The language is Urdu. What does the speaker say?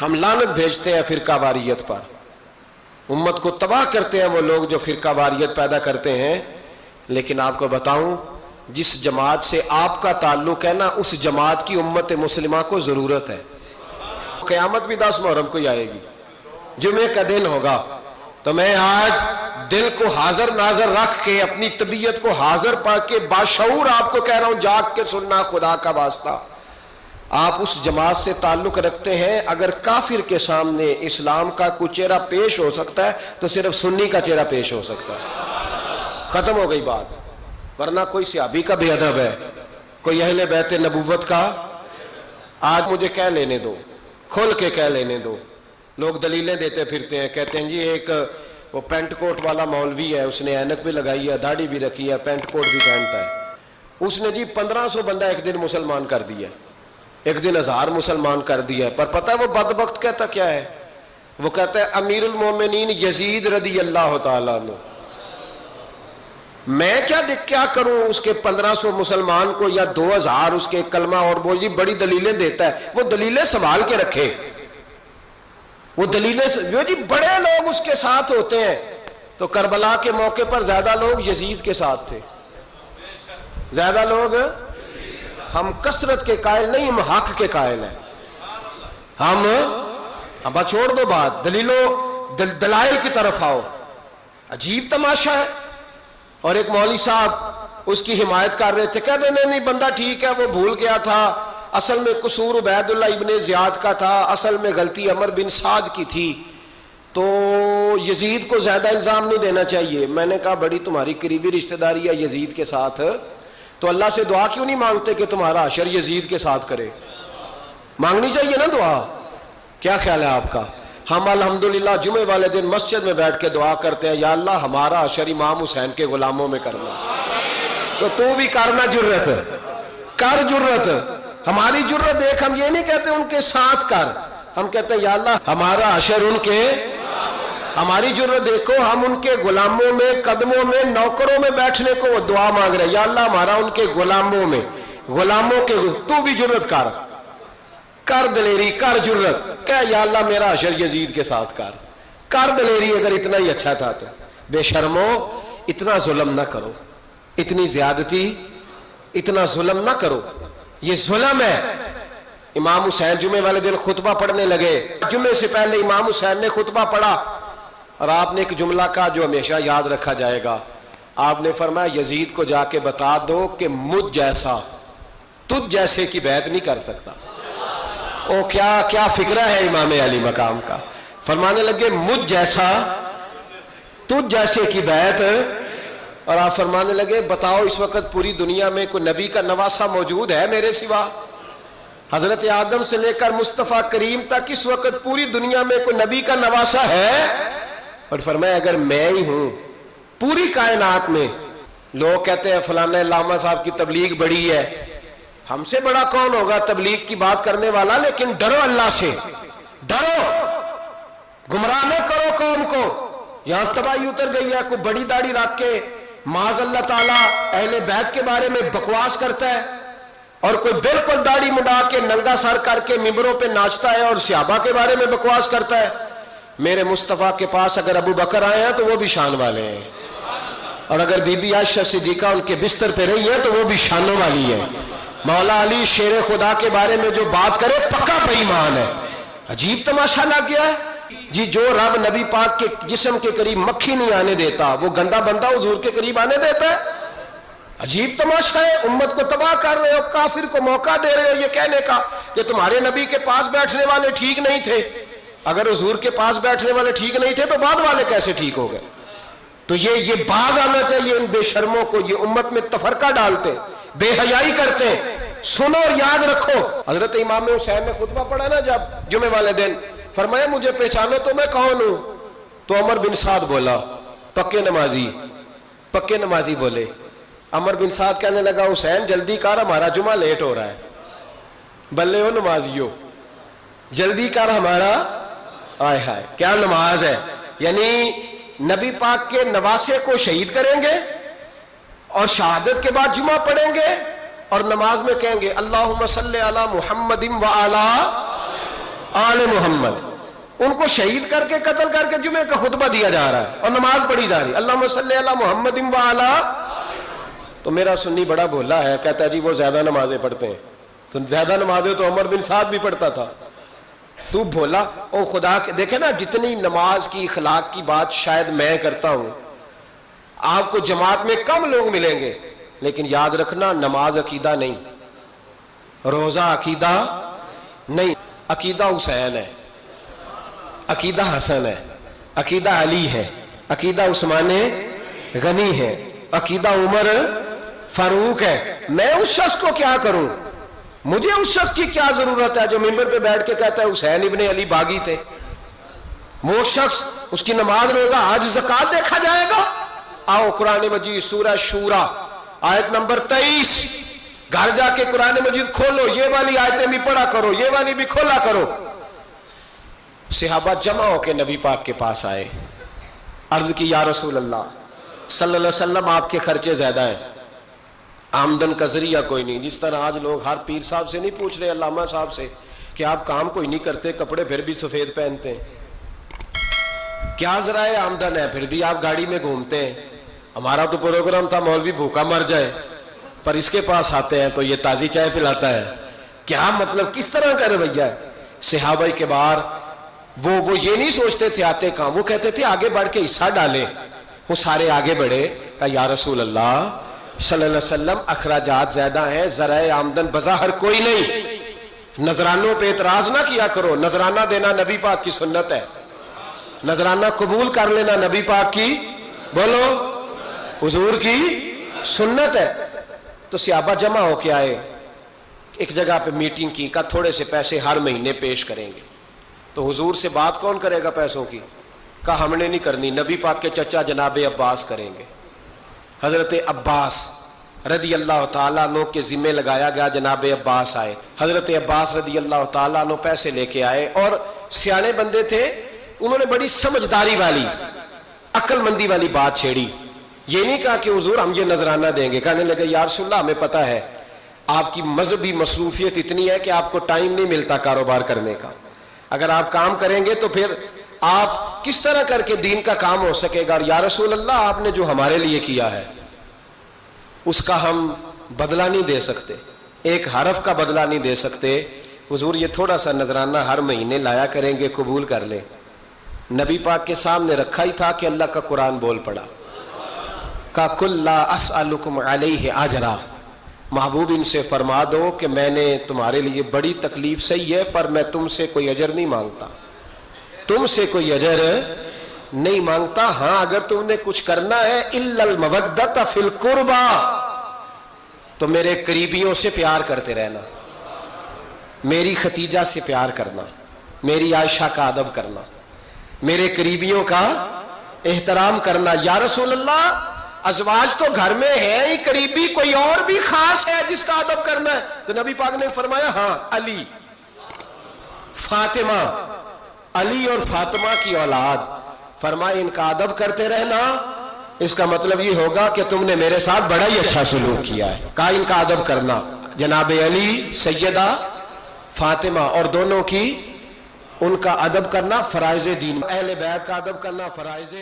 ہم لعنت بھیجتے ہیں فرقہ واریت پر، امت کو تباہ کرتے ہیں وہ لوگ جو فرقہ واریت پیدا کرتے ہیں. لیکن آپ کو بتاؤں، جس جماعت سے آپ کا تعلق ہے نا، اس جماعت کی امت مسلمہ کو ضرورت ہے. قیامت بھی 10 محرم کو ہی آئے گی، جمعے کا دن ہوگا. تو میں آج دل کو حاضر ناظر رکھ کے، اپنی طبیعت کو حاضر پا کے باشعور آپ کو کہہ رہا ہوں، جاگ کے سننا خدا کا واسطہ. آپ اس جماعت سے تعلق رکھتے ہیں، اگر کافر کے سامنے اسلام کا کوئی چہرہ پیش ہو سکتا ہے تو صرف سنی کا چہرہ پیش ہو سکتا ہے. ختم ہو گئی بات. ورنہ کوئی صحابی کا بے ادب ہے، کوئی اہل بیت نبوت کا. آج مجھے کہہ لینے دو، کھول کے کہہ لینے دو. لوگ دلیلیں دیتے پھرتے ہیں، کہتے ہیں جی ایک وہ پینٹ کوٹ والا مولوی ہے، اس نے اینک بھی لگائی ہے، داڑھی بھی رکھی ہے، پینٹ کوٹ بھی پہنتا ہے. اس نے جی 1500 بندہ ایک دن مسلمان کر دیا، ایک دن 1000 مسلمان کر دیا. پر پتہ ہے وہ بدبخت کہتا کیا ہے؟ وہ کہتا ہے امیر المومنین یزید رضی اللہ تعالیٰ عنہ. میں کیا کروں اس کے 1500 مسلمان کو یا 2000 اس کے کلمہ اور وہ جی بڑی دلیلیں دیتا ہے. وہ دلیلیں سنبھال کے رکھے، وہ دلیلیں جو جی بڑے لوگ اس کے ساتھ ہوتے ہیں. تو کربلا کے موقع پر زیادہ لوگ یزید کے ساتھ تھے، زیادہ لوگ. ہم کثرت کے قائل نہیں، ہم حق کے قائل ہیں. ہم چھوڑ دو بات، دلائل کی طرف آؤ. عجیب تماشا ہے. اور ایک مولوی صاحب اس کی حمایت کر رہے تھے، کہتے نہیں بندہ ٹھیک ہے، وہ بھول گیا تھا، اصل میں قصور عبید اللہ ابن زیاد کا تھا، اصل میں غلطی عمر بن سعد کی تھی، تو یزید کو زیادہ الزام نہیں دینا چاہیے. میں نے کہا بڑی تمہاری قریبی رشتہ داری ہے یزید کے ساتھ، تو اللہ سے دعا کیوں نہیں مانگتے کہ تمہارا حشر یزید کے ساتھ کرے؟ مانگنی چاہیے نا دعا. کیا خیال ہے آپ کا؟ ہم الحمدللہ جمعے والے دن مسجد میں بیٹھ کے دعا کرتے ہیں، یا اللہ ہمارا حشر امام حسین کے غلاموں میں کرنا. تو بھی کرنا، جرت کر، جرت. ہماری جرت دیکھ، ہم یہ نہیں کہتے ان کے ساتھ کر، ہم کہتے ہیں یا اللہ ہمارا حشر ان کے. ہماری جرت دیکھو، ہم ان کے غلاموں میں، قدموں میں، نوکروں میں بیٹھنے کو وہ دعا مانگ رہے ہیں، یا اللہ ہمارا ان کے غلاموں میں، غلاموں کے. تو بھی جرت کر دلیری، کر جرت، کہ یا اللہ میرا حشر یزید کے ساتھ کر دلیری. اگر اتنا ہی اچھا تھا تو بے شرمو اتنا ظلم نہ کرو، اتنی زیادتی، اتنا ظلم نہ کرو. یہ ظلم ہے. امام حسین جمعے والے دن خطبہ پڑھنے لگے، جمعے سے پہلے امام حسین نے خطبہ پڑھا، اور آپ نے ایک جملہ کہا جو ہمیشہ یاد رکھا جائے گا. آپ نے فرمایا یزید کو جا کے بتا دو کہ مجھ جیسا تجھ جیسے کی بیعت نہیں کر سکتا. او کیا فکرہ ہے امام علی مقام کا. فرمانے لگے مجھ جیسا تجھ جیسے کی بیعت. اور آپ فرمانے لگے بتاؤ اس وقت پوری دنیا میں کوئی نبی کا نواسہ موجود ہے میرے سوا؟ حضرت آدم سے لے کر مصطفیٰ کریم تک اس وقت پوری دنیا میں کوئی نبی کا نواسہ ہے؟ اور فرمایا اگر میں ہی ہوں پوری کائنات میں. لوگ کہتے ہیں فلانا علامہ صاحب کی تبلیغ بڑی ہے. ہم سے بڑا کون ہوگا تبلیغ کی بات کرنے والا؟ لیکن ڈرو اللہ سے، ڈرو، گمراہ نہ کرو قوم کو. یہاں تباہی اتر گئی ہے. کوئی بڑی داڑھی رکھ کے معاذ اللہ تعالیٰ اہل بیت کے بارے میں بکواس کرتا ہے، اور کوئی بالکل داڑھی مڈا کے ننگا سر کر کے ممبروں پہ ناچتا ہے اور صحابہ کے بارے میں بکواس کرتا ہے. میرے مصطفیٰ کے پاس اگر ابو بکر آئے ہیں تو وہ بھی شان والے ہیں، اور اگر بی بی عائشہ صدیقہ ان کے بستر پہ رہی ہے تو وہ بھی شانوں والی ہے. مولا علی شیر خدا کے بارے میں جو بات کرے پکا بے ایمان ہے. عجیب تماشا لگ گیا ہے جی. جو رب نبی پاک کے جسم کے قریب مکھی نہیں آنے دیتا، وہ گندا بندہ حضور کے قریب آنے دیتا ہے؟ عجیب تماشا ہے. امت کو تباہ کر رہے ہو، کافر کو موقع دے رہے ہو یہ کہنے کا کہ تمہارے نبی کے پاس بیٹھنے والے ٹھیک نہیں تھے. اگر حضور کے پاس بیٹھنے والے ٹھیک نہیں تھے تو بعد والے کیسے ٹھیک ہو گئے؟ تو یہ باز آنا چاہیے ان بے شرموں کو. یہ امت میں تفرقہ ڈالتے، بے حیائی کرتے. سنو اور یاد رکھو، حضرت امام حسین نے خطبہ پڑھا نا جب جمعے والے دن، فرمایا مجھے پہچانو تو میں کون ہوں؟ تو عمر بن سعد بولا، پکے نمازی بولے. عمر بن سعد کہنے لگا حسین جلدی کر، ہمارا جمعہ لیٹ ہو رہا ہے. بلے ہو نمازیو، جلدی کر ہمارا. آئے ہائے کیا نماز ہے. یعنی نبی پاک کے نواسے کو شہید کریں گے اور شہادت کے بعد جمعہ پڑھیں گے اور نماز میں کہیں گے اللہم صلی علی محمد و علی. آل محمد، ان کو شہید کر کے قتل کر کے جمعے کا خطبہ دیا جا رہا ہے اور نماز پڑھی جا رہی ہے اللہم صلی علی محمد وعلی۔ تو میرا سنی بڑا بھولا ہے، کہتا ہے جی وہ زیادہ نمازیں پڑھتے ہیں، تو زیادہ نمازیں تو عمر بن سعد بھی پڑھتا تھا، تو بھولا۔ او خدا کے دیکھیں نا، جتنی نماز کی اخلاق کی بات شاید میں کرتا ہوں، آپ کو جماعت میں کم لوگ ملیں گے، لیکن یاد رکھنا نماز عقیدہ نہیں، روزہ عقیدہ نہیں، عقیدہ حسین ہے، عقیدہ حسن ہے، عقیدہ علی ہے، عقیدہ عثمان غنی ہے، عقیدہ عمر فاروق ہے۔ میں اس شخص کو کیا کروں؟ مجھے اس شخص کی کیا ضرورت ہے جو ممبر پہ بیٹھ کے کہتا ہے حسین ابن علی باغی تھے؟ وہ شخص، اس کی نماز روزہ حج زکات دیکھا جائے گا؟ آؤ قرآن مجید سورہ شورا آیت نمبر 23، گھر جا کے قرآن مجید کھولو، یہ والی آیتیں بھی پڑھا کرو، یہ والی بھی کھولا کرو۔ صحابہ جمع ہو کے نبی پاک کے پاس آئے، عرض کی یا رسول اللہ صلی اللہ علیہ وسلم آپ کے خرچے زیادہ ہیں، آمدن کا ذریعہ کوئی نہیں۔ جس طرح آج لوگ ہر پیر صاحب سے نہیں پوچھ رہے، علامہ صاحب سے، کہ آپ کام کوئی نہیں کرتے، کپڑے پھر بھی سفید پہنتے ہیں، کیا ذرائع آمدن ہے، پھر بھی آپ گاڑی میں گھومتے ہیں۔ ہمارا تو پروگرام تھا مولوی بھوکا مر جائے، پر اس کے پاس آتے ہیں تو یہ تازی چائے پلاتا ہے، کیا مطلب، کس طرح کا رویہ ہے؟ صحابہ کے بار وہ یہ نہیں سوچتے تھے آتے کہاں، وہ کہتے تھے آگے بڑھ کے حصہ ڈالیں۔ وہ سارے آگے بڑھے، کہا یا رسول اللہ صلی اللہ علیہ وسلم اخراجات زیادہ ہیں، ذرائع آمدن بظاہر کوئی نہیں، نذرانوں پہ اعتراض نہ کیا کرو، نذرانہ دینا نبی پاک کی سنت ہے، نذرانہ قبول کر لینا نبی پاک کی، بولو، حضور کی سنت ہے۔ تو صحابہ جمع ہو کے آئے، ایک جگہ پہ میٹنگ کی، کہا تھوڑے سے پیسے ہر مہینے پیش کریں گے۔ تو حضور سے بات کون کرے گا پیسوں کی؟ کہا ہم نے نہیں کرنی، نبی پاک کے چچا جناب عباس کریں گے۔ حضرت عباس رضی اللہ تعالیٰ عنہ کے ذمہ لگایا گیا، جناب عباس آئے، حضرت عباس رضی اللہ تعالیٰ عنہ پیسے لے کے آئے، اور سیانے بندے تھے، انہوں نے بڑی سمجھداری والی، عقل مندی والی بات چھیڑی۔ یہ نہیں کہا کہ حضور ہم یہ نذرانہ دیں گے، کہنے لگے یا رسول اللہ ہمیں پتہ ہے آپ کی مذہبی مصروفیت اتنی ہے کہ آپ کو ٹائم نہیں ملتا کاروبار کرنے کا، اگر آپ کام کریں گے تو پھر آپ کس طرح کر کے دین کا کام ہو سکے گا، اور یا رسول اللہ آپ نے جو ہمارے لیے کیا ہے اس کا ہم بدلہ نہیں دے سکتے، ایک حرف کا بدلہ نہیں دے سکتے، حضور یہ تھوڑا سا نذرانہ ہر مہینے لایا کریں گے، قبول کر لیں۔ نبی پاک کے سامنے رکھا ہی تھا کہ اللہ کا قرآن بول پڑا، کا کل لا اسألکم علیہ اجرا، محبوب ان سے فرما دو کہ میں نے تمہارے لیے بڑی تکلیف سہی ہے، پر میں تم سے کوئی اجر نہیں مانگتا، تم سے کوئی اجر نہیں مانگتا، ہاں اگر تم نے کچھ کرنا ہے الا المودۃ فی القربى، تو میرے قریبیوں سے پیار کرتے رہنا، میری ختیجہ سے پیار کرنا، میری عائشہ کا ادب کرنا، میرے قریبیوں کا احترام کرنا۔ یا رسول اللہ ازواج تو گھر میں ہے ہی، قریبی کوئی اور بھی خاص ہے جس کا ادب کرنا ہے؟ تو نبی پاک نے فرمایا ہاں علی، فاطمہ، علی اور فاطمہ کی اولاد، فرمایا ان کا ادب کرتے رہنا، اس کا مطلب یہ ہوگا کہ تم نے میرے ساتھ بڑا ہی اچھا سلوک کیا ہے۔ کہا ان کا ادب کرنا، جناب علی، سیدہ فاطمہ، اور دونوں کی ان کا ادب کرنا فرائض دین، اہل بیت کا ادب کرنا فرائض